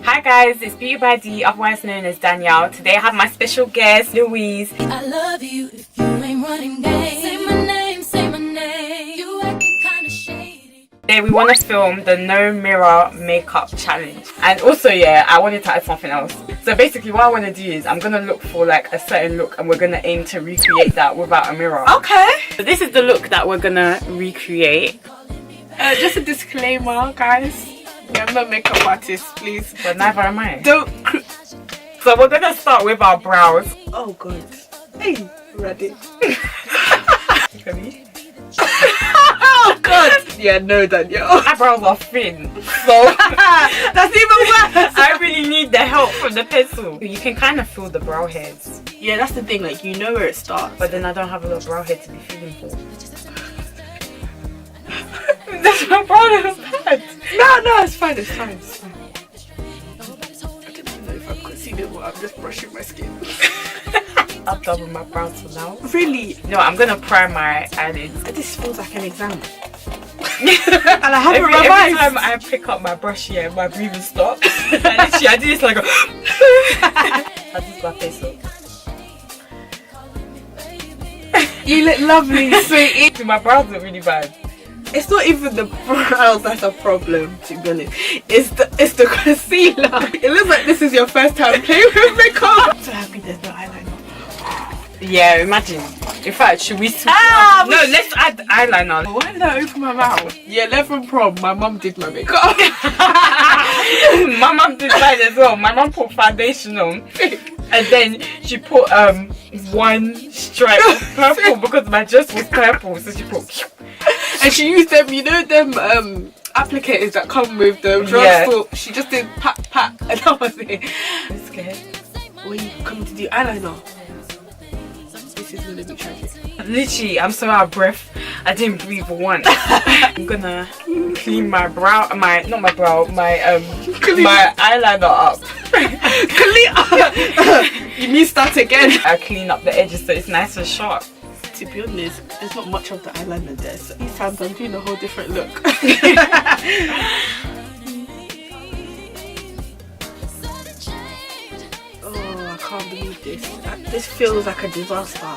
Hi guys, it's Beauty by D, otherwise known as Danielle. Today I have my special guest, Louise. I love you if you ain't running game. Say my name, say my name. You acting kinda shady. Today we want to film the no mirror makeup challenge. And also I wanted to add something else. So basically what I want to do is I'm going to look for like a certain look and we're going to aim to recreate that without a mirror. Okay. So this is the look that we're going to recreate. Just a disclaimer, guys. I'm not a makeup artist, please. But neither am I. Don't. So we're going to start with our brows. Oh god. Hey, ready? Ready? Oh god. Yeah, no, Danielle. My brows are thin. So That's even worse. I really need the help from the pencil. You can kind of feel the brow hairs. Yeah, that's the thing. Like, you know where it starts. But then I don't have a lot of brow hair to be feeling for. That's my brow bad. No, it's fine. It's fine. It's fine. I don't even know if I'm concealing or I'm just brushing my skin. I'll double my brows for now. Really? No, I'm gonna prime my eyelids. This feels like an exam. And I haven't Every revised. time I pick up my brush here, my breathing stops. And literally, I do this like a I just my face up. You look lovely, sweetie. My brows look really bad. It's not even the brows that's a problem, to be honest. It's the concealer. It looks like this is your first time playing with makeup. I'm so happy there's no eyeliner. Yeah, imagine. In fact, should we switch Ah, up? No, let's add eyeliner. Why did I open my mouth? Yeah, left from prom, my mum did my makeup. My mum did mine as well. My mum put foundation on. And then she put one stripe of purple because my dress was purple, so she put. And she used them, you know, them applicators that come with the drugstore. Yeah. She just did pat, and that was it. I'm scared. When you come to do eyeliner, this is gonna be tragic. Literally, I'm so out of breath. I didn't breathe once. I'm gonna clean my brow, my eyeliner up. Clean up. You mean start again? I clean up the edges so it's nice and sharp. To be honest, there's not much of the eyeliner there, so these times I'm doing a whole different look. Oh, I can't believe this. This feels like a disaster.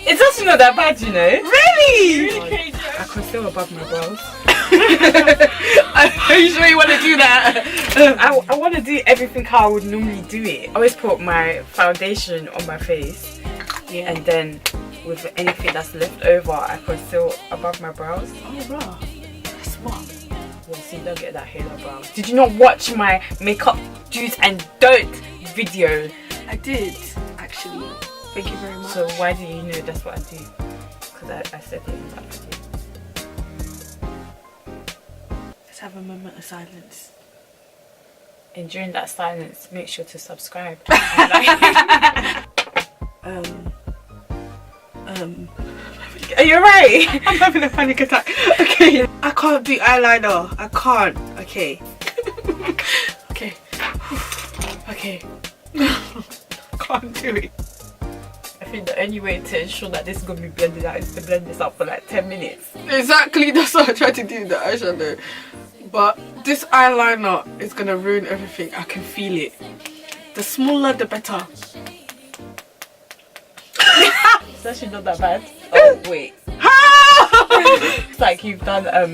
It's actually not that bad, you know. Really? I conceal above my brows. Are you sure you want to do that? I want to do everything how I would normally do it. I always put my foundation on my face. Yeah. And then with anything that's left over, I conceal above my brows. Oh, bro. That's smart. Well, see, don't get that halo brows. Did you not watch my makeup do's and don't video? I did, actually. Thank you very much. So why do you know that's what I do? Because I said it in that video. Let's have a moment of silence. And during that silence, make sure to subscribe. Are you alright? I'm having a panic attack. Okay. I can't do eyeliner. I can't. Okay. Okay. Okay. Can't do it. I think the only way to ensure that this is going to be blended out is to blend this up for like 10 minutes. Exactly. That's what I tried to do with the eyeshadow. But this eyeliner is going to ruin everything. I can feel it. The smaller, the better. It's actually not that bad. Oh, wait. It's like you've done a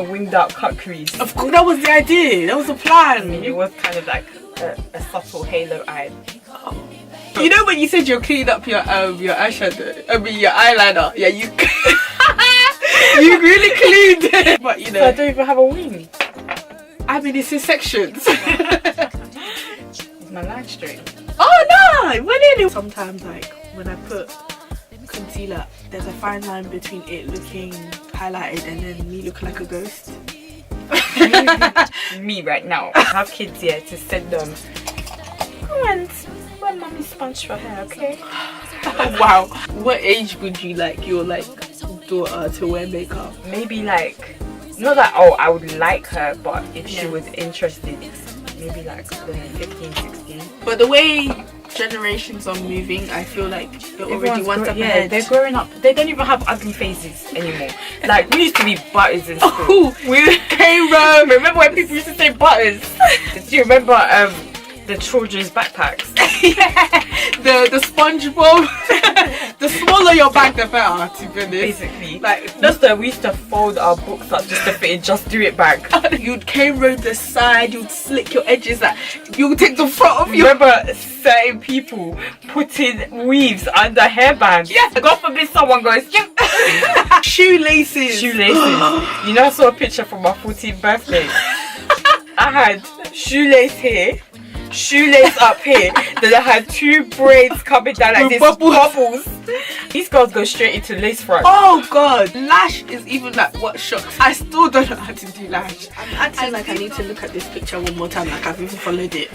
winged out cut crease. Of course, that was the idea. That was the plan. It was kind of like a subtle halo eye. Oh. You know when you said you're cleaning up your eyeshadow, your eyeliner. Yeah, you you really cleaned it. But you know, So I don't even have a wing. I mean, it's in sections. It's my line straight. Oh no! When in sometimes, like when I put concealer, there's a fine line between it looking highlighted and then me looking like a ghost. Me right now. I have kids here to send them. Come and wear mommy sponge for her, okay? Wow. What age would you like your daughter to wear makeup? Maybe like, not that I would like her, but if she was interested, maybe like 15, 16. But the way generations are moving, I feel like you're already one step yeah, ahead. they're growing up. They don't even have ugly faces anymore. Like, we used to be butters in school. Oh, we came round. Remember when people used to say butters? Do you remember the children's backpacks? Yeah, the SpongeBob. The smaller your bag, the better. To be honest, Basically. like That's the we used to fold our books up just to fit in Just Do It bag. you'd came round the side, you'd slick your edges, like you would take the front of your. Remember certain people putting weaves under hairbands? Yeah. God forbid someone goes, yeah. Shoelaces. Shoelaces. You know, I saw a picture from my 14th birthday. I had shoelace here, shoelace up here, then I had 2 braids coming down like With this, bubbles. These girls go straight into lace front. Oh god, lash is even like what shocks. I still don't know how to do lash. I'm acting like I need to look at this picture one more time, like I've even followed it.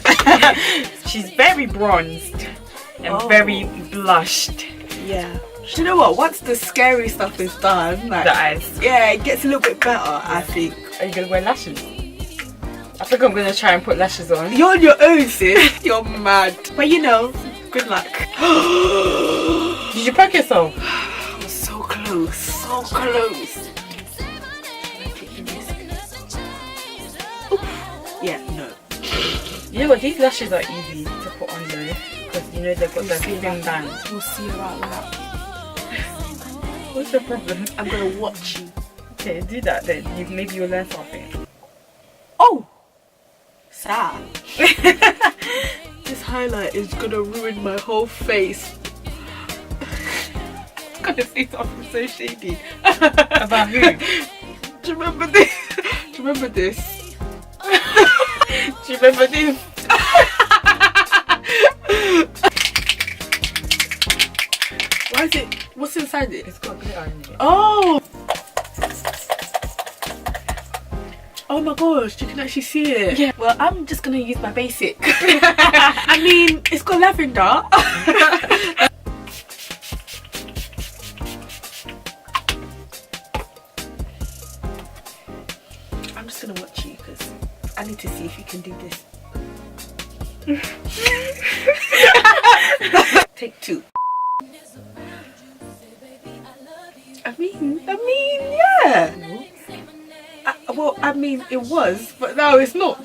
She's very bronzed and Oh. very blushed. Yeah. Do you know what? Once the scary stuff is done, like The eyes. yeah, it gets a little bit better, I think. Are you gonna wear lashes? I think I'm gonna try and put lashes on. You're on your own, sis. You're mad. But you know, good luck. Did you poke yourself? So close, so close. Yeah, no. You know what? These lashes are easy to put on though, because you know they've got the see thin that. band. We'll see about that. What's the problem? I'm gonna watch you. Okay, do that then. Maybe you'll learn something. Oh! Sad. This highlight is gonna ruin my whole face. I'm gonna say something so shady. About who? Do you remember this? Do you remember this? Do you remember this? Why is it? What's inside it? It's got glitter in it. Oh! Oh my gosh, you can actually see it. Yeah. Well, I'm just gonna use my basic. I mean, it's got lavender. I'm just gonna watch you because I need to see if you can do this. Take 2. I mean, yeah. Well, I mean, it was, but now it's not.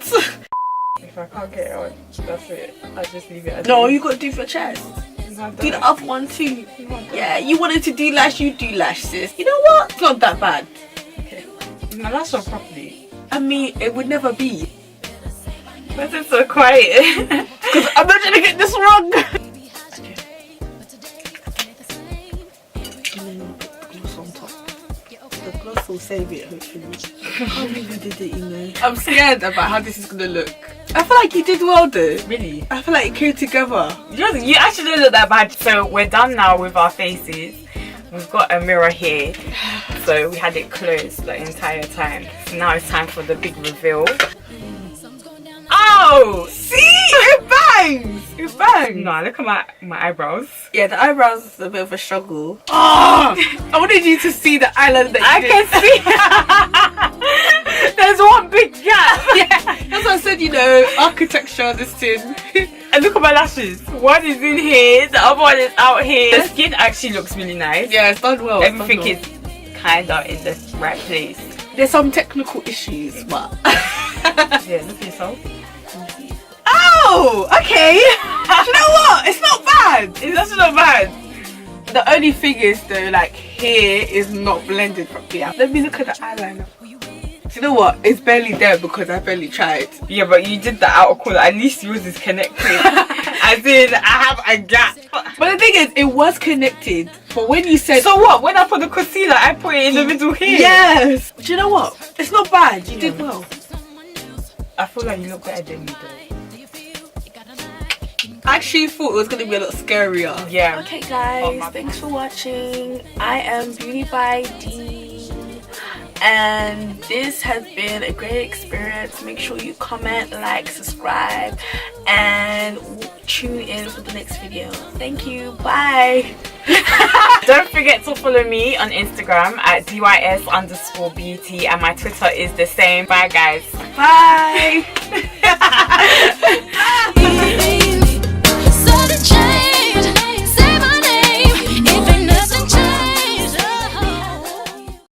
If I can't get it on, that's it. I'll just leave it as No, it you gotta do for chest. is. I've done Do the it. other one too. I've done Yeah, you wanted to do lash, you do lash, sis. You know what? It's not that bad. it. Okay. Is my lash on properly? I mean, it would never be. Why is it so quiet? Because I'm not gonna get this wrong. Okay. And then put the gloss on top. The gloss will save it, hopefully. I can't believe you did it, you know. I'm scared about how this is gonna look. I feel like you did well though. Really? I feel like it came together. You actually didn't look that bad. So we're done now with our faces. We've got a mirror here. So we had it closed the entire time. So now it's time for the big reveal. Oh! See? It bangs! It bangs! No, look at my eyebrows. Yeah, the eyebrows is a bit of a struggle. Oh! I wanted you to see the eyeliner that I you can see. There's one big gap. Yeah, that's what I said, you know, architecture, this thing. And look at my lashes. One is in here, the other one is out here. The skin actually looks really nice. Yeah, it's done well. Everything is kinda in the right place. There's some technical issues, but... Yeah, look at yourself. Oh, okay. You know what? It's not bad. It's actually not bad. The only thing is though, like here is not blended properly. Let me look at the eyeliner. Do you know what? It's barely there because I barely tried. Yeah, but you did the outer corner. At least yours is connected. As in, I have a gap. But the thing is, it was connected. But when you said... So what? When I put the concealer, I put it in the middle here. Yes. Do you know what? It's not bad. You did well. I feel like you look better than me though. I actually thought it was going to be a lot scarier. Yeah. Okay Oh, guys, my thanks for watching. I am Beauty by D, and this has been a great experience. Make sure you comment, like, subscribe, and tune in for the next video. Thank you. Bye. Don't forget to follow me on Instagram at DYS_beauty, and my Twitter is the same. Bye guys. Bye. Baby,